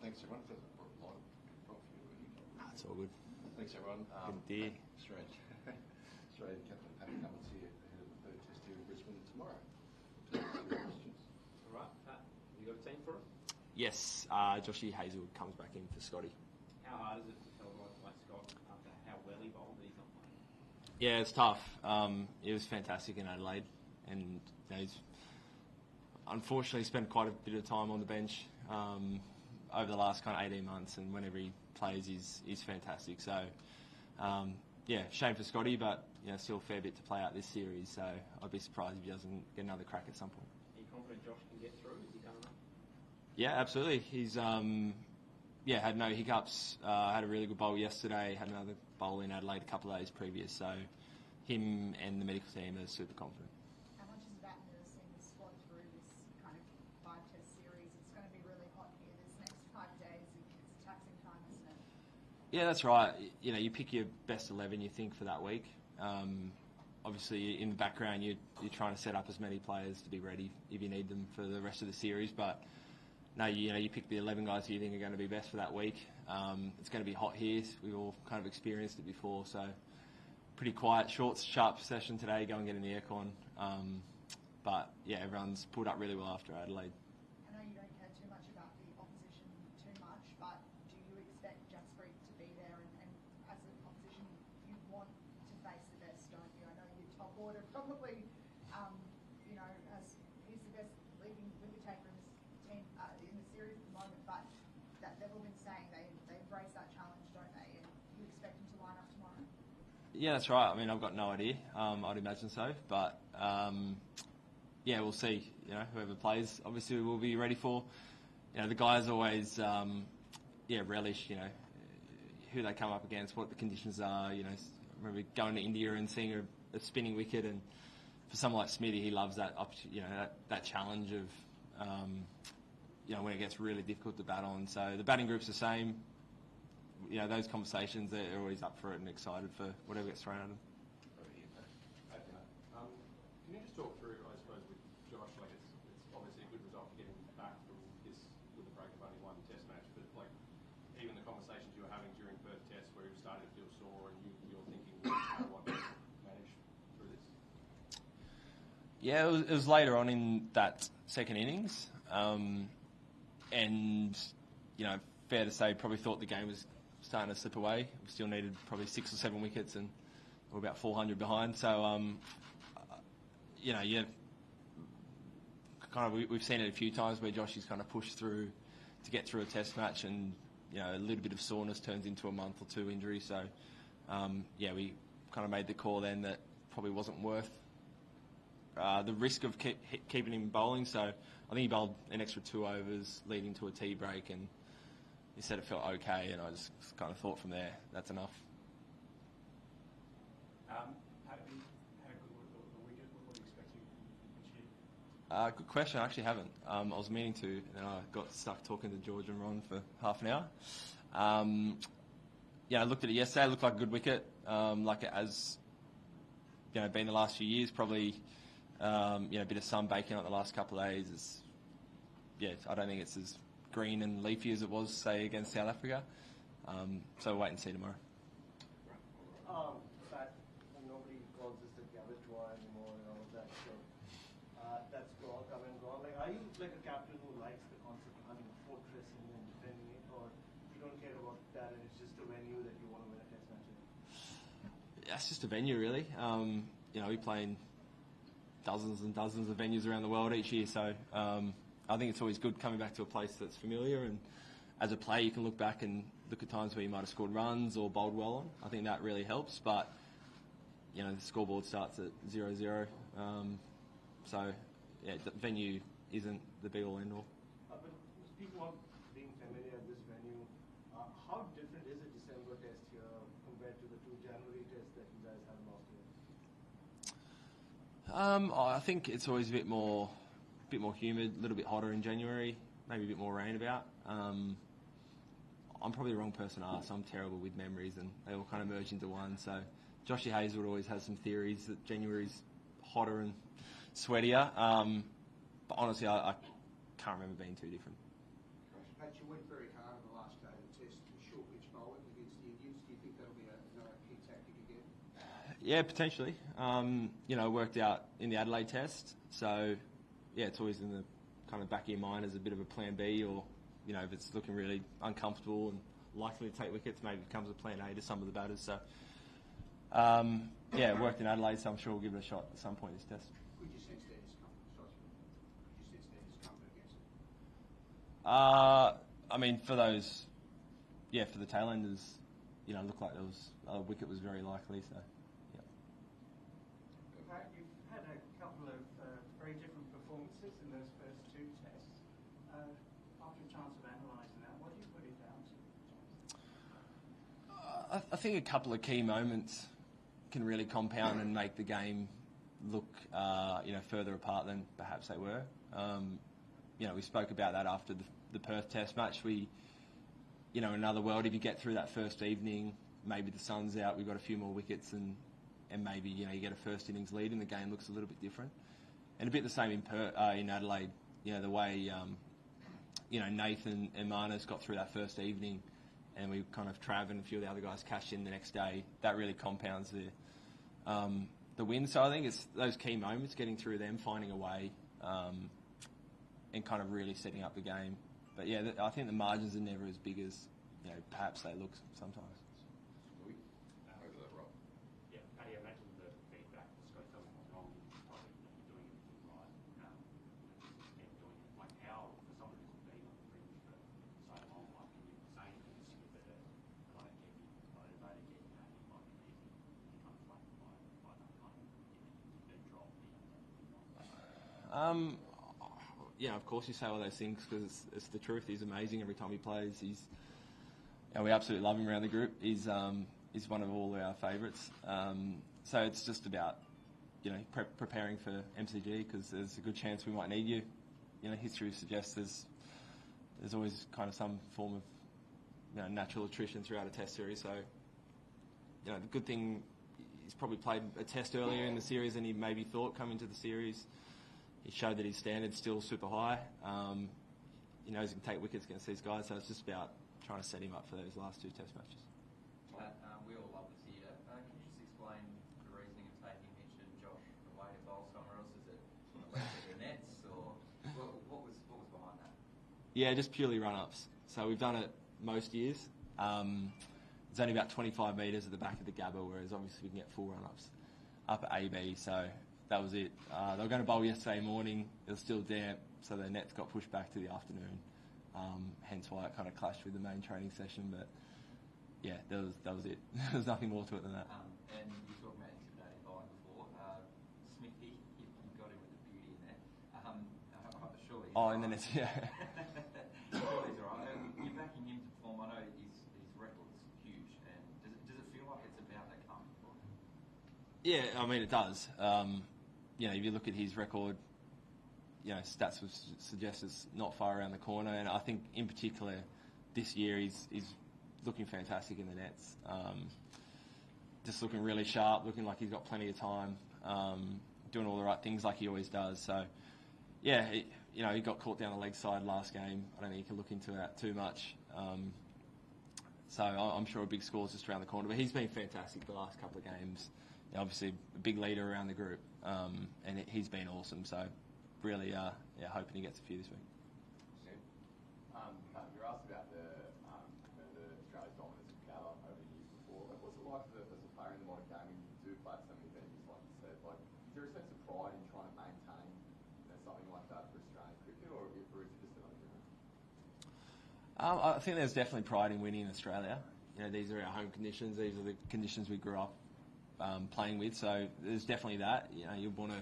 Thanks, everyone. Feels like we're live from you. That's all good. Thanks, everyone. Good day. Australian captain Pat Cummins here ahead of the third test here in Brisbane tomorrow. Questions. All right, Pat, have you got a team for it? Yes, Joshy Hazelwood comes back in for Scotty. How hard is it to tell a guy like Scott after how well he bowled that he's not playing? Yeah, it's tough. It was fantastic in Adelaide, and he's unfortunately spent quite a bit of time on the bench over the last kind of 18 months, and whenever he plays, he's fantastic. So, yeah, shame for Scotty, but still a fair bit to play out this series. So I'd be surprised if he doesn't get another crack at some point. Are you confident Josh can get through? Is he coming up? Yeah, absolutely. He's had no hiccups. Had a really good bowl yesterday. Had another bowl in Adelaide a couple of days previous. So him and the medical team are super confident. How much is about nursing the squad through this kind of 5-test series? It's going to be really hot here this next 5 days. It's taxing time, isn't it? Yeah, that's right. You pick your best 11, you think, for that week. Obviously, in the background, you're trying to set up as many players to be ready if you need them for the rest of the series. But no, you pick the 11 guys who you think are going to be best for that week. It's going to be hot here. We've all kind of experienced it before, so pretty quiet, short, sharp session today. Go and get in the aircon. But yeah, everyone's pulled up really well after Adelaide. I know you don't care too much about the opposition too much, but do you expect Jasprit to be there? And as an opposition, you want to face the best, don't you? I know your top order probably, he's the best leading wicket taker in this team in the series at the moment, but that they've all been saying they embrace that challenge, don't they? And you expect them to line up tomorrow? Yeah, that's right. I mean, I've got no idea. I'd imagine so, but yeah, we'll see. Whoever plays, obviously, we'll be ready for. The guys always, relish, who they come up against, what the conditions are. I remember going to India and seeing a spinning wicket, and for someone like Smithy, he loves that, that challenge of, when it gets really difficult to bat on. So the batting group's the same. Those conversations, they're always up for it and excited for whatever gets thrown at them. Can you just talk through, I suppose, with Josh, it's obviously a good result getting back from this with the break of only one test match, but even the conversations you were having during Perth Test where he was starting to feel sore and you're thinking, what to manage through this? Yeah, it was later on in that second innings, and fair to say, probably thought the game was starting to slip away. We still needed probably 6 or 7 wickets, and we're about 400 behind. So, we've seen it a few times where Joshy's kind of pushed through to get through a test match, and a little bit of soreness turns into a month or two injury. So, we kind of made the call then that probably wasn't worth the risk of keeping him bowling. So I think he bowled an extra 2 overs leading to a tea break, and he said it felt okay, and I just kind of thought from there, that's enough. Had a good wicket. What do you expect you achieve? Good question. I actually haven't. I was meaning to, and then I got stuck talking to George and Ron for half an hour. I looked at it yesterday. It looked like a good wicket, like it has been the last few years. Probably a bit of sun baking on it the last couple of days. I don't think it's as green and leafy as it was, say, against South Africa. So we'll wait and see tomorrow. Pat, nobody calls this the Gabba anymore and all of that. So that's gone, come and gone. Are you like a captain who likes the concept of having a fortressing and defending it, or you don't care about that and it's just a venue that you want to win a test match in? Yeah, it's just a venue, really. We play in dozens and dozens of venues around the world each year, so I think it's always good coming back to a place that's familiar, and as a player you can look back and look at times where you might have scored runs or bowled well on. I think that really helps, but the scoreboard starts at 0-0, so the venue isn't the be-all end-all. But speaking of being familiar at this venue, how different is a December test here compared to the 2 January tests that you guys had last year? I think it's always a bit more humid, a little bit hotter in January, maybe a bit more rain about. I'm probably the wrong person to ask. I'm terrible with memories, and they all kind of merge into one. So Joshy Hazelwood always has some theories that January's hotter and sweatier. But honestly, I can't remember being too different. Pat, you went very hard on the last day of the test, short pitch bowling against the Indians. Do you think that'll be another key tactic again? Yeah, potentially. It worked out in the Adelaide test. So, yeah, it's always in the kind of back of your mind as a bit of a plan B, or, if it's looking really uncomfortable and likely to take wickets, maybe it becomes a plan A to some of the batters. So, it worked in Adelaide, so I'm sure we'll give it a shot at some point this test. Could you sense their discomfort? Could you sense their discomfort against it? For the tailenders, looked like there was a wicket was very likely. So, yeah. Pat, you've had a couple of very different performances in those first two tests. After a chance of analysing that, what do you put it down to? I think a couple of key moments can really compound and make the game look, further apart than perhaps they were. We spoke about that after the Perth Test match. In another world, if you get through that first evening, maybe the sun's out, we've got a few more wickets, and maybe you get a first innings lead, and the game looks a little bit different. And a bit the same in Adelaide. The way Nathan and Marnus got through that first evening, and we kind of Trav and a few of the other guys cashed in the next day. That really compounds the win. So I think it's those key moments, getting through them, finding a way, and kind of really setting up the game. But yeah, I think the margins are never as big as perhaps they look sometimes. Over there, Rob. Yeah, how do you imagine the feedback that's going to come along? Probably that you're doing everything right, and doing it. Like how, for someone who's been on the fringe for so long, like can you say anything to skip it and kind of get you motivated, get you happy, like an easy, you kind of flanked by that kind of big drop, Of course you say all those things because it's the truth. He's amazing every time he plays. We absolutely love him around the group. He's one of all our favourites. So it's just about preparing for MCG because there's a good chance we might need you. History suggests there's always kind of some form of natural attrition throughout a test series. So the good thing, he's probably played a test earlier in the series than he maybe thought coming to the series. He showed that his standard's still super high. He knows he can take wickets against these guys, so it's just about trying to set him up for those last two test matches. We all love the theatre. Can you just explain the reasoning of taking Mitch and Josh away to bowl somewhere else? Is it left of the nets, or what was behind that? Yeah, just purely run-ups. So we've done it most years. It's only about 25 metres at the back of the Gabba, whereas obviously we can get full run-ups up at AB, so that was it. They were going to bowl yesterday morning. It was still damp, so their nets got pushed back to the afternoon. Hence why it kind of clashed with the main training session. But yeah, that was it. There was nothing more to it than that. And you were talking about intimidating bowling before. Smithy, you got him with the beauty in there. Surely. Oh, and then it's yeah. Surely he's alright. You're backing him to perform. I know his record's huge. And does it feel like it's about that coming for him? Yeah, I mean it does. If you look at his record, stats would suggest it's not far around the corner. And I think in particular this year he's looking fantastic in the nets. Just looking really sharp, looking like he's got plenty of time, doing all the right things like he always does. So, yeah, he got caught down the leg side last game. I don't think you can look into that too much. So I'm sure a big score's just around the corner. But he's been fantastic the last couple of games. Obviously a big leader around the group, and he's been awesome. So really, hoping he gets a few this week. You're asked about the Australia's dominance of Gabba over the years before. Like, what's it like as a player in the modern game? You do play so many venues, like you said. Like, is there a sense of pride in trying to maintain something like that for Australian cricket, or is it just another game? I think there's definitely pride in winning in Australia. These are our home conditions. These are the conditions we grew up playing with. So there's definitely that. You want to.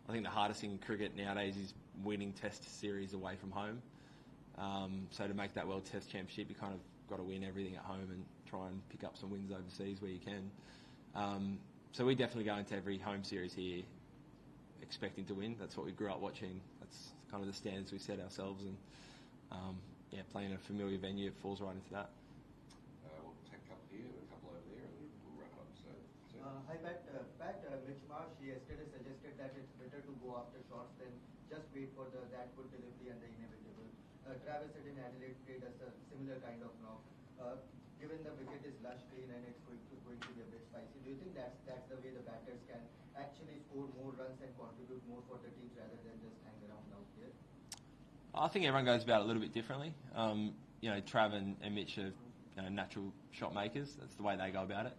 I think the hardest thing in cricket nowadays is winning Test series away from home. So to make that World Test Championship, you kind of got to win everything at home and try and pick up some wins overseas where you can. So we definitely go into every home series here expecting to win. That's what we grew up watching. That's kind of the standards we set ourselves, and playing a familiar venue, it falls right into that. We'll take a couple here, a couple over there, and we'll wrap up. So. Hi Pat. Mitch Marsh yesterday suggested that it's better to go after shots than just wait for that good delivery and the inevitable. Travis said in Adelaide played as a similar kind of knock. Given the wicket is lush green and it's going to be a bit spicy, do you think that's the way the batters can actually score more runs and contribute more for the teams rather than just hang around out here? I think everyone goes about it a little bit differently. Trav and Mitch are natural shot makers. That's the way they go about it.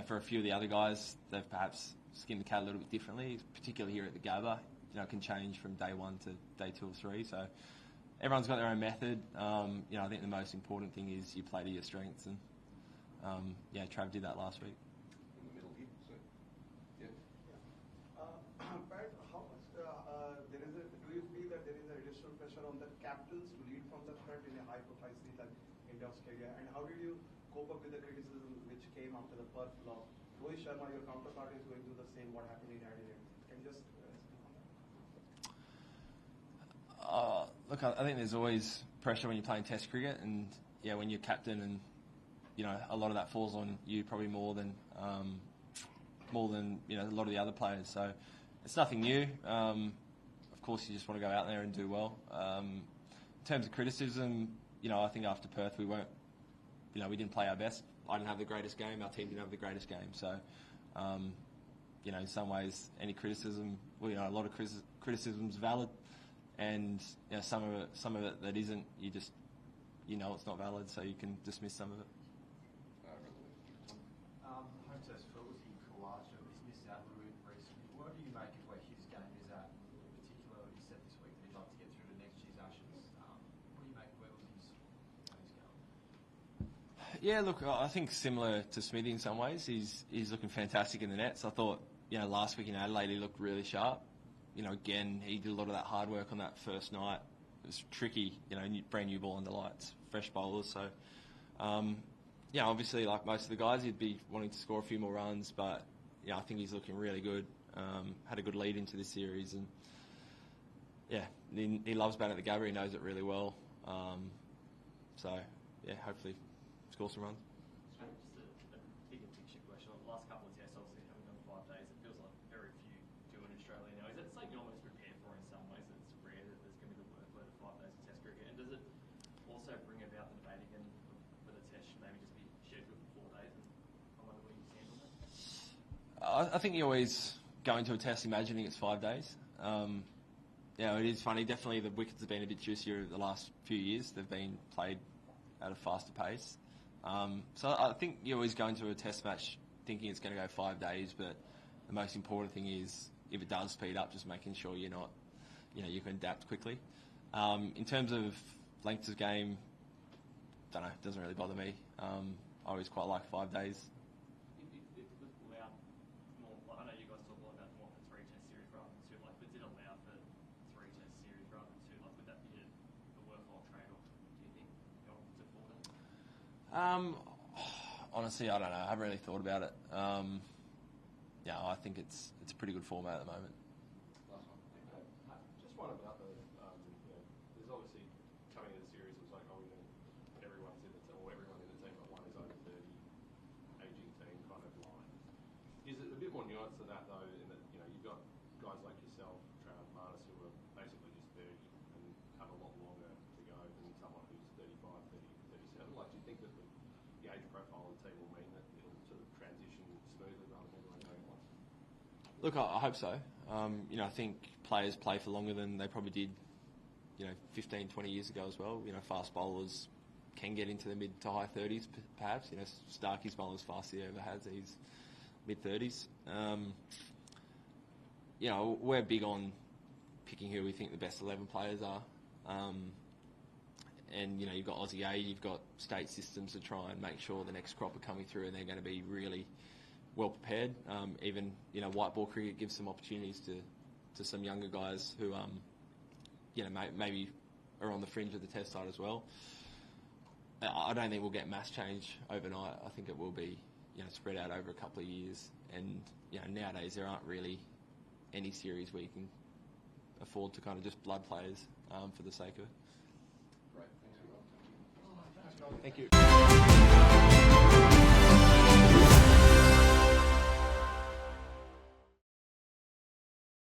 For a few of the other guys, they've perhaps skinned the cat a little bit differently, particularly here at the Gabba. It can change from day 1 to day 2 or 3. So everyone's got their own method. I think the most important thing is you play to your strengths, and Trav did that last week. In the middle here, so yeah. Pat, how much do you feel that there is a additional pressure on the captains to lead from the front in a high-profile series like India Australia? And how did you cope up with the criticism which came after the Perth flop? Rohit Sharma, your counterpart, is going through the same. What happened in Adelaide? Can you just speak on that? Look, I think there's always pressure when you're playing Test cricket, and when you're captain, and a lot of that falls on you probably more than a lot of the other players. So it's nothing new. Of course, you just want to go out there and do well. In terms of criticism, I think after Perth we weren't, we didn't play our best. I didn't have the greatest game. Our team didn't have the greatest game. So, in some ways, any criticism, a lot of criticism is valid. And some of it that isn't, you just it's not valid, so you can dismiss some of it. Home test Phil was in Collage, but he's missed out a little bit recently. What do you make of where his game is at? In particular, he said this week that he'd like to get through to next year's Ashes. What do you make of where his game's going? Yeah, look, I think similar to Smithy in some ways. He's looking fantastic in the nets. I thought last week in Adelaide he looked really sharp. Again, he did a lot of that hard work on that first night. It was tricky, brand new ball under lights, fresh bowlers. So, obviously, like most of the guys, he'd be wanting to score a few more runs. But, I think he's looking really good. Had a good lead into this series. And, he loves batting at the Gabba. He knows it really well. Hopefully score some runs. Just a bigger picture question. The last couple of tests, obviously, having done 5 days, it feels like very few do in Australia now. Is that something you almost prepare for in some ways, that it's rare that there's going to be the workload of 5 days of test cricket? And does it also bring about the debate again whether tests should maybe just be scheduled for 4 days? And I wonder what you stand on that. I think you always go into a test imagining it's 5 days. It is funny. Definitely the wickets have been a bit juicier the last few years. They've been played at a faster pace. So I think you always go into a test match thinking it's going to go 5 days, but the most important thing is if it does speed up, just making sure you're not, you can adapt quickly. In terms of length of game, don't know, it doesn't really bother me. I always quite like 5 days. If it was allowed more, I know you guys talk a lot about more for 3 test series rather than 2, but did it allow for 3 test series rather than 2? Would that be a worthwhile trade-off, do you think, to 4 days? Honestly, I don't know. I haven't really thought about it. I think it's a pretty good format at the moment. Last one. Just one about there's obviously coming into the series, it was like, everyone in the team, but one is over 30, aging team kind of line. Is it a bit more nuanced than that though, in that you've got guys like yourself, Trav, Marnus, who are basically just 30 and have a lot longer to go than someone who's 35, 30, 37. Like, do you think that the age profile of the team will mean that it'll sort of transition smoothly rather than everyone going once? Look, I hope so. I think players play for longer than they probably did, 15, 20 years ago as well. Fast bowlers can get into the mid to high 30s, perhaps. Starkey's bowler as fast as he ever has. He's mid 30s. We're big on picking who we think the best 11 players are. And, you've got Aussie A, you've got state systems to try and make sure the next crop are coming through and they're going to be really well prepared. Even, white ball cricket gives some opportunities to some younger guys who, maybe are on the fringe of the test side as well. I don't think we'll get mass change overnight. I think it will be, spread out over a couple of years. And, nowadays there aren't really any series where you can afford to kind of just blood players for the sake of it. Great. Thanks, everyone. Thank you.